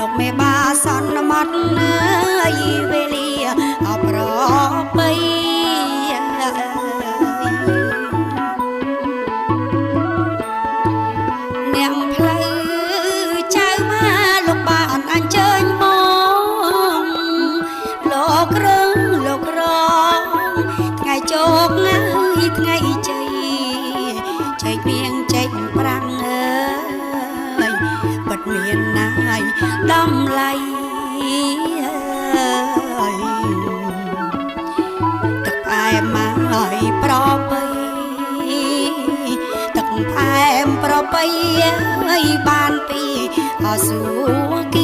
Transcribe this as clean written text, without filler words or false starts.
លោកមេបាសន្មត់វេលាអប្របីនាងផ្លូវចៅមកលោកបានអញ្ជើញមកលោករងលោករងថ្ងៃជោគណាស់ថ្ងៃជ័យចែកមៀងចែកប្រាំងអើយបាត់មានណាយតម្លៃទឹកផ្អែមមកហើយប្របីទឹកផ្អែមប្របីហើយបានពីអសួគី